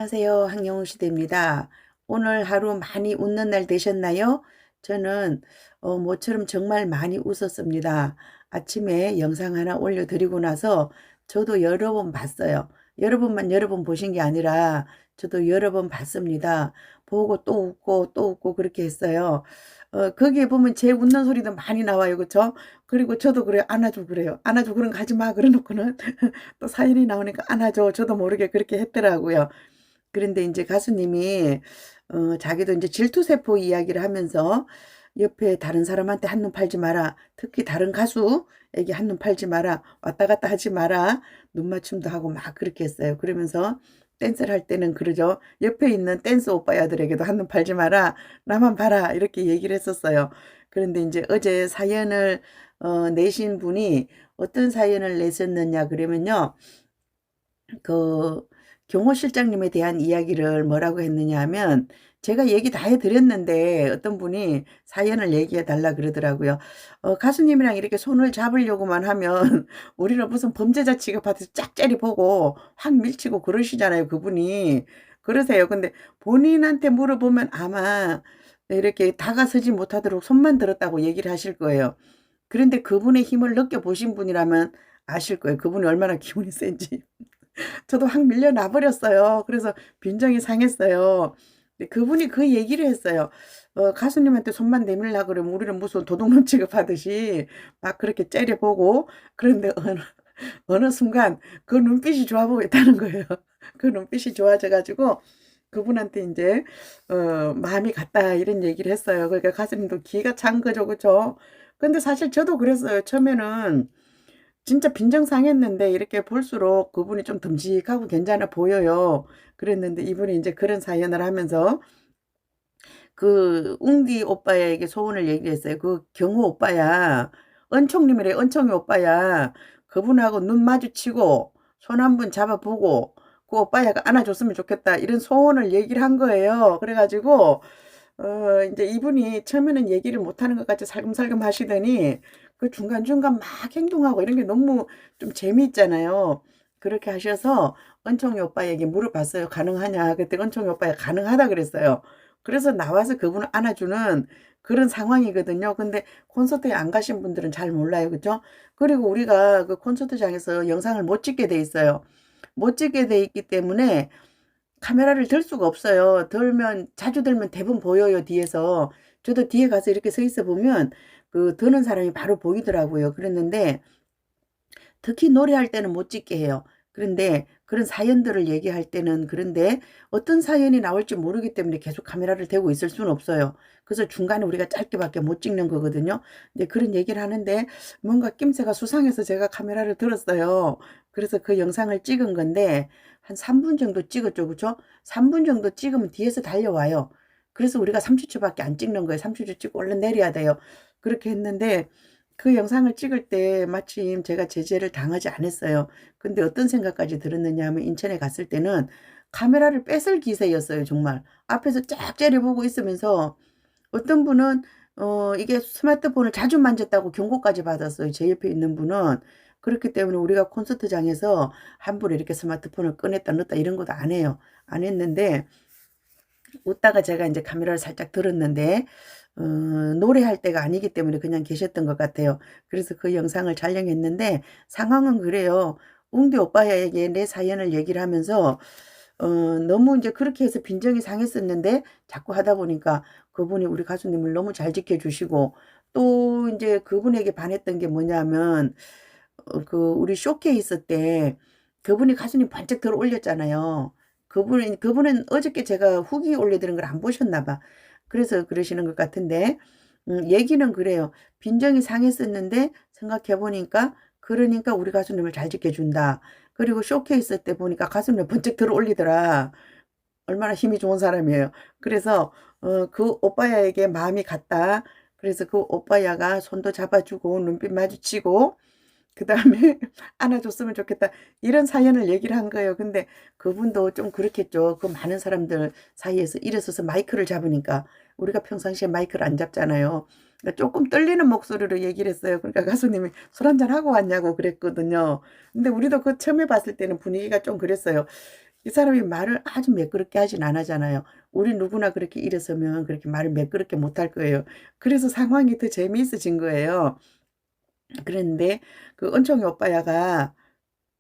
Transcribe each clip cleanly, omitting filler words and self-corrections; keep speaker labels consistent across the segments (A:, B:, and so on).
A: 안녕하세요. 황영우 시대입니다. 오늘 하루 많이 웃는 날 되셨나요? 저는 모처럼 정말 많이 웃었습니다. 아침에 영상 하나 올려드리고 나서 저도 여러 번 봤어요. 여러 번 보신 게 아니라 저도 여러 번 봤습니다. 보고 또 웃고 또 웃고 그렇게 했어요. 거기에 보면 제 웃는 소리도 많이 나와요. 그쵸? 그리고 저도 그래요. 안아줘 그래요. 안아줘 그런 거 하지 마. 그래 놓고는 또 사연이 나오니까 안아줘. 저도 모르게 그렇게 했더라고요. 그런데 이제 가수님이 자기도 이제 질투세포 이야기를 하면서 옆에 다른 사람한테 한눈 팔지 마라. 특히 다른 가수에게 한눈 팔지 마라. 왔다 갔다 하지 마라. 눈 맞춤도 하고 막 그렇게 했어요. 그러면서 댄스를 할 때는 그러죠. 옆에 있는 댄스 오빠야들에게도 한눈 팔지 마라. 나만 봐라. 이렇게 얘기를 했었어요. 그런데 이제 어제 사연을 내신 분이 어떤 사연을 내셨느냐 그러면요. 그 경호 실장님에 대한 이야기를 뭐라고 했느냐 하면 제가 얘기 다 해드렸는데 어떤 분이 사연을 얘기해 달라 그러더라고요. 가수님이랑 이렇게 손을 잡으려고만 하면 우리는 무슨 범죄자 취급하듯이 짝짜리 보고 확 밀치고 그러시잖아요. 그분이. 그러세요. 근데 본인한테 물어보면 아마 이렇게 다가서지 못하도록 손만 들었다고 얘기를 하실 거예요. 그런데 그분의 힘을 느껴보신 분이라면 아실 거예요. 그분이 얼마나 기운이 센지. 저도 확 밀려나 버렸어요. 그래서 빈정이 상했어요. 근데 그분이 그 얘기를 했어요. 가수님한테 손만 내밀라 그러면 우리는 무슨 도둑놈 취급하듯이 막 그렇게 째려보고 그런데 어느 순간 그 눈빛이 좋아 보였다는 거예요. 그 눈빛이 좋아져 가지고 그분한테 이제 마음이 갔다 이런 얘기를 했어요. 그러니까 가수님도 기가 찬 거죠. 그죠? 근데 사실 저도 그랬어요. 처음에는 진짜 빈정상했는데 이렇게 볼수록 그분이 좀 듬직하고 괜찮아 보여요. 그랬는데 이분이 이제 그런 사연을 하면서 그 웅디 오빠에게 소원을 얘기했어요. 그 경호 오빠야. 은총님이래. 은총이 오빠야. 그분하고 눈 마주치고 손 한 번 잡아보고 그 오빠야가 안아줬으면 좋겠다. 이런 소원을 얘기를 한 거예요. 그래가지고 인제 이분이 처음에는 얘기를 못하는 것 같이 살금살금 하시더니 그 중간중간 막 행동하고 이런 게 너무 좀 재미있잖아요. 그렇게 하셔서 은총이 오빠에게 물어봤어요. "가능하냐?" 그랬더니 은총이 오빠가 "가능하다." 그랬어요. 그래서 나와서 그분을 안아주는 그런 상황이거든요. 근데 콘서트에 안 가신 분들은 잘 몰라요. 그죠? 그리고 우리가 그 콘서트장에서 영상을 못 찍게 돼 있어요. 못 찍게 돼 있기 때문에 카메라를 들 수가 없어요. 들면 자주 들면 대부분 보여요, 뒤에서. 저도 뒤에 가서 이렇게 서 있어 보면 그 드는 사람이 바로 보이더라고요. 그랬는데 특히 노래할 때는 못 찍게 해요. 그런데 그런 사연들을 얘기할 때는 그런데 어떤 사연이 나올지 모르기 때문에 계속 카메라를 대고 있을 수는 없어요. 그래서 중간에 우리가 짧게밖에 못 찍는 거거든요. 근데 그런 얘기를 하는데 뭔가 낌새가 수상해서 제가 카메라를 들었어요. 그래서 그 영상을 찍은 건데 한 3분 정도 찍었죠. 그쵸? 3분 정도 찍으면 뒤에서 달려와요. 그래서 우리가 30초밖에 안 찍는 거예요. 30초 찍고 얼른 내려야 돼요. 그렇게 했는데 그 영상을 찍을 때 마침 제가 제재를 당하지 않았어요. 근데 어떤 생각까지 들었느냐 하면 인천에 갔을 때는 카메라를 뺏을 기세였어요, 정말. 앞에서 쫙 째려보고 있으면서 어떤 분은 이게 스마트폰을 자주 만졌다고 경고까지 받았어요. 제 옆에 있는 분은. 그렇기 때문에 우리가 콘서트장에서 함부로 이렇게 스마트폰을 꺼냈다 넣었다 이런 것도 안 해요. 안 했는데 웃다가 제가 인제 카메라를 살짝 들었는데 노래할 때가 아니기 때문에 그냥 계셨던 것 같아요. 그래서 그 영상을 촬영했는데 상황은 그래요. 웅디 오빠에게 내 사연을 얘기를 하면서 너무 인제 그렇게 해서 빈정이 상했었는데 자꾸 하다 보니까 그분이 우리 가수님을 너무 잘 지켜 주시고 또 인제 그분에게 반했던 게 뭐냐면 그 우리 쇼케이스 때 그분이 가수님 번쩍 들어 올렸잖아요. 그분은 어저께 제가 후기 올려드린 걸 안 보셨나 봐. 그래서 그러시는 것 같은데 얘기는 그래요. 빈정이 상했었는데 생각해 보니까 그러니까 우리 가수님을 잘 지켜 준다. 그리고 쇼케이스 때 보니까 가수님 번쩍 들어 올리더라. 얼마나 힘이 좋은 사람이에요. 그래서 그 오빠야에게 마음이 갔다. 그래서 그 오빠야가 손도 잡아주고 눈빛 마주치고 그다음에 안아줬으면 좋겠다. 이런 사연을 얘기를 한 거예요. 근데 그분도 좀 그렇겠죠. 그 많은 사람들 사이에서 일어서서 마이크를 잡으니까 우리가 평상시에 마이크를 안 잡잖아요. 그러니까 조금 떨리는 목소리로 얘기를 했어요. 그러니까 가수님이 "술 한잔 하고 왔냐."고 그랬거든요. 근데 우리도 그 처음에 봤을 때는 분위기가 좀 그랬어요. 이 사람이 말을 아주 매끄럽게 하진 않았잖아요. 우리 누구나 그렇게 일어서면 그렇게 말을 매끄럽게 못할 거예요. 그래서 상황이 더 재미있어진 거예요. 그랬는데 그 은총이 오빠야가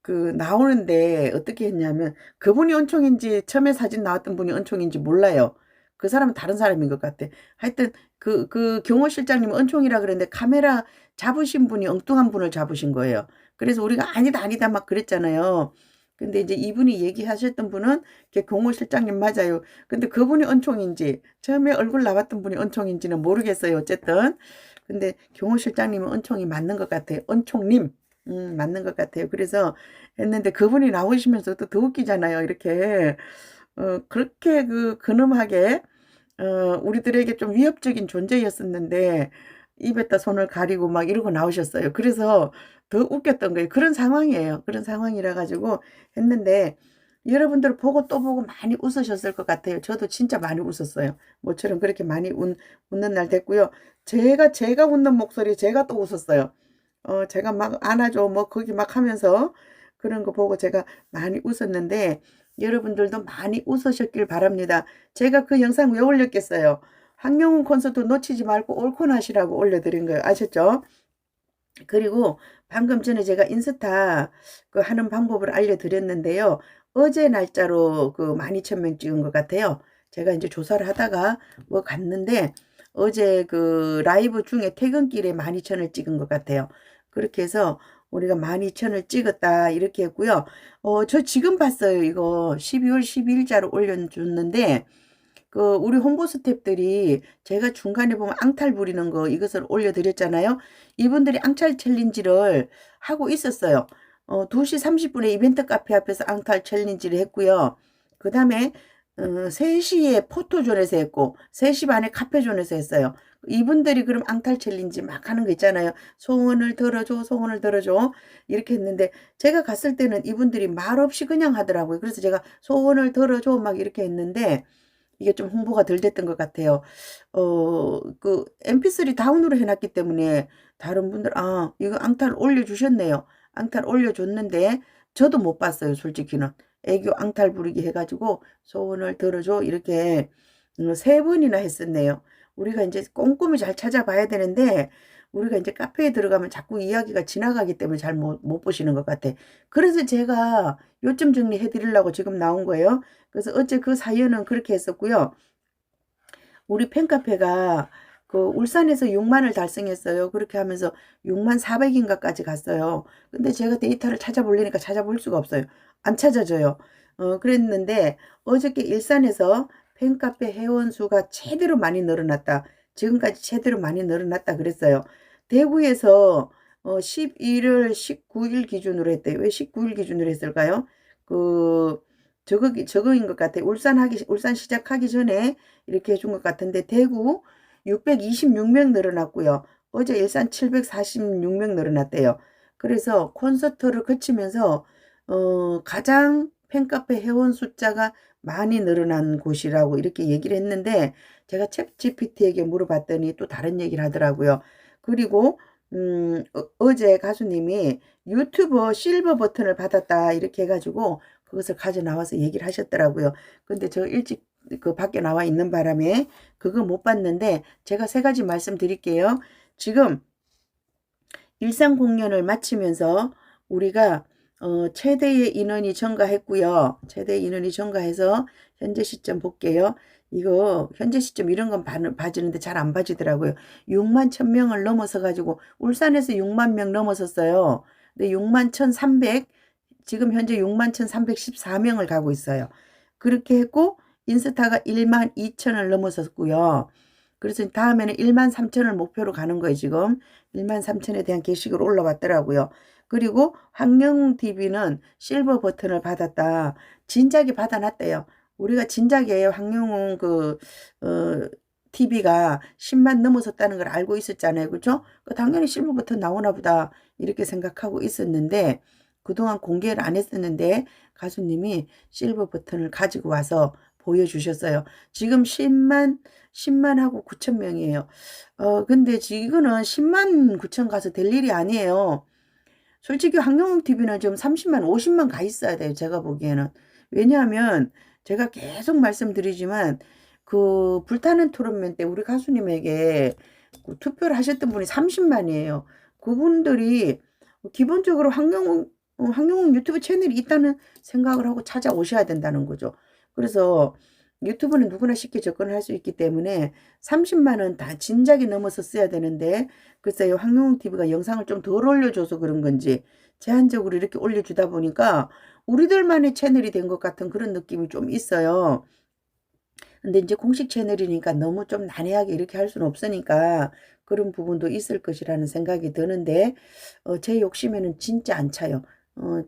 A: 그 나오는데 어떻게 했냐면 그분이 은총인지 처음에 사진 나왔던 분이 은총인지 몰라요. 그 사람은 다른 사람인 것 같아. 하여튼 그 경호 실장님은 은총이라 그랬는데 카메라 잡으신 분이 엉뚱한 분을 잡으신 거예요. 그래서 우리가 아니다 아니다 막 그랬잖아요. 근데 이제 이분이 얘기하셨던 분은 경호 실장님 맞아요. 근데 그분이 은총인지 처음에 얼굴 나왔던 분이 은총인지는 모르겠어요. 어쨌든 근데 경호 실장님은 은총이 맞는 것 같아요. 은총님. 맞는 것 같아요. 그래서 했는데 그분이 나오시면서 또 더 웃기잖아요. 이렇게 그렇게 근엄하게 우리들에게 좀 위협적인 존재였었는데 입에다 손을 가리고 막 이러고 나오셨어요. 그래서 더 웃겼던 거예요. 그런 상황이에요. 그런 상황이라 가지고 했는데 여러분들 보고 또 보고 많이 웃으셨을 것 같아요. 저도 진짜 많이 웃었어요. 모처럼 그렇게 많이 웃는 날 됐고요. 제가 웃는 목소리 제가 또 웃었어요. 제가 막 안아줘 뭐 거기 막 하면서 그런 거 보고 제가 많이 웃었는데 여러분들도 많이 웃으셨길 바랍니다. 제가 그 영상 왜 올렸겠어요? 황영훈 콘서트 놓치지 말고 옳고 하시라고 올려드린 거예요. 아셨죠? 그리고 방금 전에 제가 인스타 하는 방법을 알려드렸는데요. 어제 날짜로 12,000명 찍은 것 같아요. 제가 이제 조사를 하다가 뭐 갔는데 어제 라이브 중에 퇴근길에 12,000을 찍은 것 같아요. 그렇게 해서 우리가 12,000을 찍었다 이렇게 했고요. 저 지금 봤어요. 이거 12월 12일자로 올려줬는데 우리 홍보 스태프들이 제가 중간에 보면 앙탈 부리는 거 이것을 올려드렸잖아요. 이분들이 앙탈 챌린지를 하고 있었어요. 2시 30분에 이벤트 카페 앞에서 앙탈 챌린지를 했고요. 그 다음에 3시에 포토존에서 했고 3시 반에 카페존에서 했어요. 이분들이 그럼 앙탈 챌린지 막 하는 거 있잖아요. 소원을 들어줘 소원을 들어줘 이렇게 했는데 제가 갔을 때는 이분들이 말없이 그냥 하더라고요. 그래서 제가 소원을 들어줘 막 이렇게 했는데 이게 좀 홍보가 덜 됐던 것 같아요. mp3 다운으로 해놨기 때문에 다른 분들, 이거 앙탈 올려주셨네요. 앙탈 올려줬는데, 저도 못 봤어요, 솔직히는. 애교 앙탈 부르기 해가지고, 소원을 들어줘. 이렇게, 3번이나 했었네요. 우리가 이제 꼼꼼히 잘 찾아봐야 되는데, 우리가 이제 카페에 들어가면 자꾸 이야기가 지나가기 때문에 잘 못 보시는 것 같아. 그래서 제가 요점 정리해 드리려고 지금 나온 거예요. 그래서 어제 그 사연은 그렇게 했었고요. 우리 팬카페가 울산에서 6만을 달성했어요. 그렇게 하면서 6만 4백인가까지 갔어요. 근데 제가 데이터를 찾아보려니까 찾아볼 수가 없어요. 안 찾아져요. 그랬는데 어저께 일산에서 팬카페 회원 수가 최대로 많이 늘어났다. 지금까지 최대로 많이 늘어났다 그랬어요. 대구에서 11월 19일 기준으로 했대요. 왜 19일 기준으로 했을까요? 저거인 것 같아요. 울산 시작하기 전에 이렇게 해준 것 같은데 대구 626명 늘어났고요. 어제 일산 746명 늘어났대요. 그래서 콘서트를 거치면서 가장 팬카페 회원 숫자가 많이 늘어난 곳이라고 이렇게 얘기를 했는데 제가 챗 GPT에게 물어봤더니 또 다른 얘기를 하더라고요. 그리고 어제 가수님이 유튜버 실버 버튼을 받았다 이렇게 해가지고 그것을 가져 나와서 얘기를 하셨더라고요. 근데 저 일찍 밖에 나와 있는 바람에 그거 못 봤는데 제가 3가지 말씀드릴게요. 지금 일상 공연을 마치면서 우리가 최대의 인원이 증가했고요. 최대 인원이 증가해서 현재 시점 볼게요. 이거 현재 시점 이런 건 봐주는데 잘 안 봐지더라고요. 6만 1,000명을 넘어서 가지고 울산에서 6만 명 넘어섰어요. 근데 6만 1,300 지금 현재 6만 1,314명을 가고 있어요. 그렇게 했고 인스타가 1만 2천을 넘어섰고요. 그래서 다음에는 1만 3천을 목표로 가는 거예요. 지금 1만 3천에 대한 게시글 올라왔더라고요. 그리고 황영웅 TV는 실버 버튼을 받았다. 진작에 받아놨대요. 우리가 진작에 황영웅 TV가 10만 넘어섰다는 걸 알고 있었잖아요. 그렇죠? 당연히 실버 버튼 나오나 보다 이렇게 생각하고 있었는데 그동안 공개를 안 했었는데 가수님이 실버 버튼을 가지고 와서 보여주셨어요. 지금 10만하고 9천 명이에요. 근데 이거는 10만 9천 가서 될 일이 아니에요. 솔직히 황영웅 TV는 지금 30만, 50만 가 있어야 돼요. 제가 보기에는. 왜냐하면 제가 계속 말씀드리지만 그 불타는 토론맨 때 우리 가수님에게 그 투표를 하셨던 분이 30만이에요. 그분들이 기본적으로 황영웅 유튜브 채널이 있다는 생각을 하고 찾아오셔야 된다는 거죠. 그래서 유튜브는 누구나 쉽게 접근을 할 수 있기 때문에 30만은 다 진작에 넘어서 써야 되는데 글쎄요, 황영웅 TV가 영상을 좀 덜 올려줘서 그런 건지 제한적으로 이렇게 올려주다 보니까 우리들만의 채널이 된 것 같은 그런 느낌이 좀 있어요. 근데 이제 공식 채널이니까 너무 좀 난해하게 이렇게 할 수는 없으니까 그런 부분도 있을 것이라는 생각이 드는데 제 욕심에는 진짜 안 차요. 어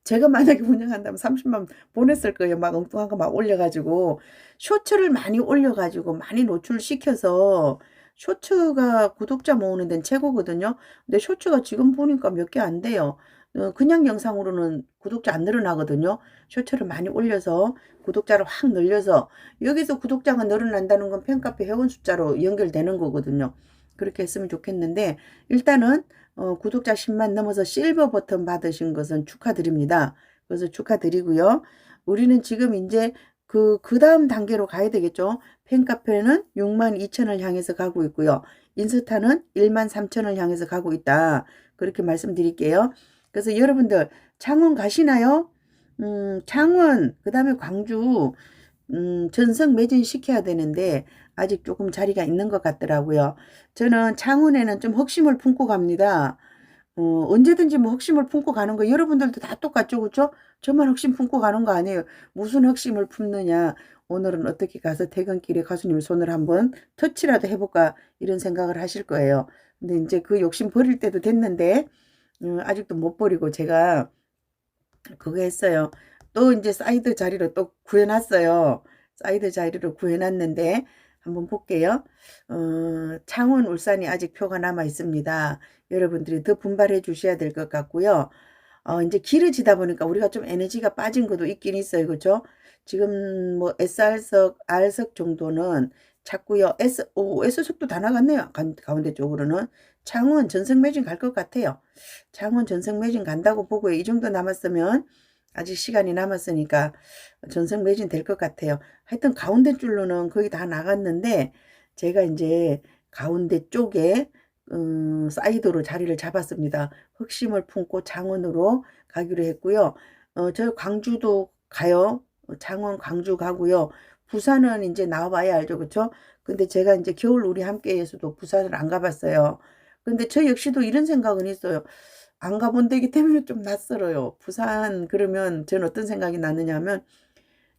A: 제가 만약에 운영한다면 30만 보냈을 거예요. 막 엉뚱한 거 막 올려 가지고 쇼츠를 많이 올려 가지고 많이 노출시켜서 쇼츠가 구독자 모으는 데는 최고거든요. 근데 쇼츠가 지금 보니까 몇 개 안 돼요. 그냥 영상으로는 구독자 안 늘어나거든요. 쇼츠를 많이 올려서 구독자를 확 늘려서 여기서 구독자가 늘어난다는 건 팬카페 회원 숫자로 연결되는 거거든요. 그렇게 했으면 좋겠는데 일단은 구독자 10만 넘어서 실버 버튼 받으신 것은 축하드립니다. 그래서 축하드리고요. 우리는 지금 이제 그 다음 단계로 가야 되겠죠. 팬카페는 6만 2천을 향해서 가고 있고요. 인스타는 1만 3천을 향해서 가고 있다. 그렇게 말씀드릴게요. 그래서 여러분들 창원 가시나요? 창원, 그 다음에 광주, 전성 매진시켜야 되는데 아직 조금 자리가 있는 것 같더라고요. 저는 창원에는 좀 흑심을 품고 갑니다. 언제든지 뭐 흑심을 품고 가는 거 여러분들도 다 똑같죠, 그렇죠? 저만 흑심 품고 가는 거 아니에요. 무슨 흑심을 품느냐. 오늘은 어떻게 가서 퇴근길에 가수님 손을 한번 터치라도 해볼까 이런 생각을 하실 거예요. 근데 이제 그 욕심 버릴 때도 됐는데 아직도 못 버리고 제가 그거 했어요. 또 이제 사이드 자리로 또 구해놨어요. 사이드 자리로 구해놨는데 한번 볼게요. 창원, 울산이 아직 표가 남아 있습니다. 여러분들이 더 분발해 주셔야 될 것 같고요. 이제 길어지다 보니까 우리가 좀 에너지가 빠진 것도 있긴 있어요. 그죠? 지금 뭐 SR석, R석 정도는 찾고요. S석도 다 나갔네요. 가운데 쪽으로는. 창원 전성 매진 갈 것 같아요. 창원 전성 매진 간다고 보고요. 이 정도 남았으면 아직 시간이 남았으니까 전성 매진 될 것 같아요. 하여튼 가운데 줄로는 거의 다 나갔는데 제가 이제 가운데 쪽에 사이드로 자리를 잡았습니다. 흑심을 품고 창원으로 가기로 했고요. 저 광주도 가요. 창원 광주 가고요. 부산은 이제 나와봐야 알죠. 그쵸? 근데 제가 이제 겨울 우리 함께에서도 부산을 안 가봤어요. 근데 저 역시도 이런 생각은 있어요. 안 가본 데기 때문에 좀 낯설어요. 부산 그러면 전 어떤 생각이 나느냐 하면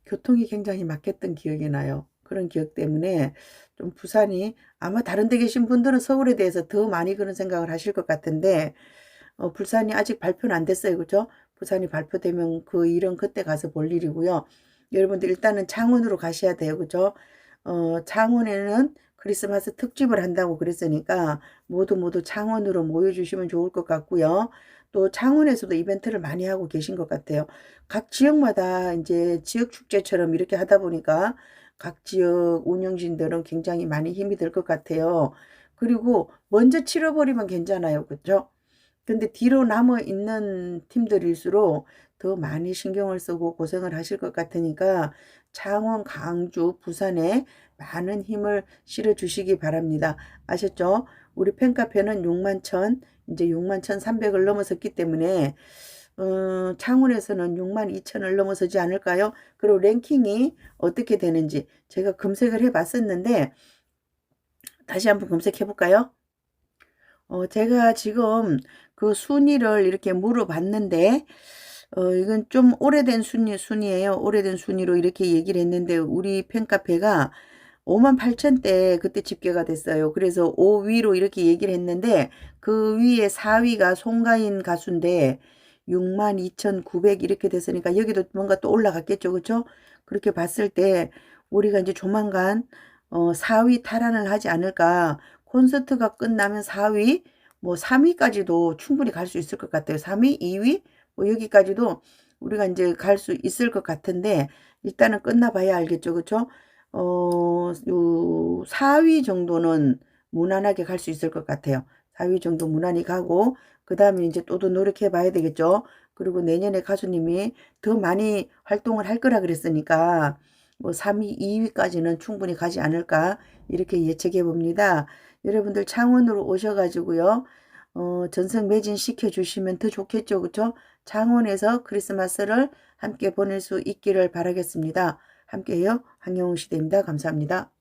A: 교통이 굉장히 막혔던 기억이 나요. 그런 기억 때문에 좀 부산이 아마 다른 데 계신 분들은 서울에 대해서 더 많이 그런 생각을 하실 것 같은데 부산이 아직 발표는 안 됐어요. 그죠? 부산이 발표되면 그 일은 그때 가서 볼 일이고요. 여러분들 일단은 창원으로 가셔야 돼요. 그죠? 창원에는 크리스마스 특집을 한다고 그랬으니까 모두 창원으로 모여주시면 좋을 것 같고요. 또 창원에서도 이벤트를 많이 하고 계신 것 같아요. 각 지역마다 이제 지역 축제처럼 이렇게 하다 보니까 각 지역 운영진들은 굉장히 많이 힘이 들 것 같아요. 그리고 먼저 치러버리면 괜찮아요. 그죠? 근데 뒤로 남아 있는 팀들일수록 더 많이 신경을 쓰고 고생을 하실 것 같으니까 창원, 강주, 부산에 많은 힘을 실어 주시기 바랍니다. 아셨죠? 우리 팬카페는 6만 천, 이제 6만 1,300을 넘어섰기 때문에 창원에서는 6만 2천을 넘어서지 않을까요? 그리고 랭킹이 어떻게 되는지 제가 검색을 해봤었는데 다시 한번 검색해 볼까요? 제가 지금 그 순위를 이렇게 물어봤는데, 이건 좀 오래된 순위예요. 오래된 순위로 이렇게 얘기를 했는데, 우리 팬카페가 5만 8천 대 그때 집계가 됐어요. 그래서 5위로 이렇게 얘기를 했는데, 그 위에 4위가 송가인 가수인데, 6만 2,900 이렇게 됐으니까 여기도 뭔가 또 올라갔겠죠. 그쵸? 그렇게 봤을 때, 우리가 이제 조만간, 4위 탈환을 하지 않을까. 콘서트가 끝나면 4위, 뭐 3위까지도 충분히 갈 수 있을 것 같아요. 3위, 2위, 뭐 여기까지도 우리가 이제 갈 수 있을 것 같은데 일단은 끝나봐야 알겠죠, 그렇죠? 요 4위 정도는 무난하게 갈 수 있을 것 같아요. 4위 정도 무난히 가고 그 다음에 이제 또 노력해 봐야 되겠죠. 그리고 내년에 가수님이 더 많이 활동을 할 거라 그랬으니까 뭐 3위, 2위까지는 충분히 가지 않을까 이렇게 예측해 봅니다. 여러분들 창원으로 오셔가지고요. 전성 매진 시켜주시면 더 좋겠죠. 그쵸? 창원에서 크리스마스를 함께 보낼 수 있기를 바라겠습니다. 함께해요. 한영웅 시대입니다. 감사합니다.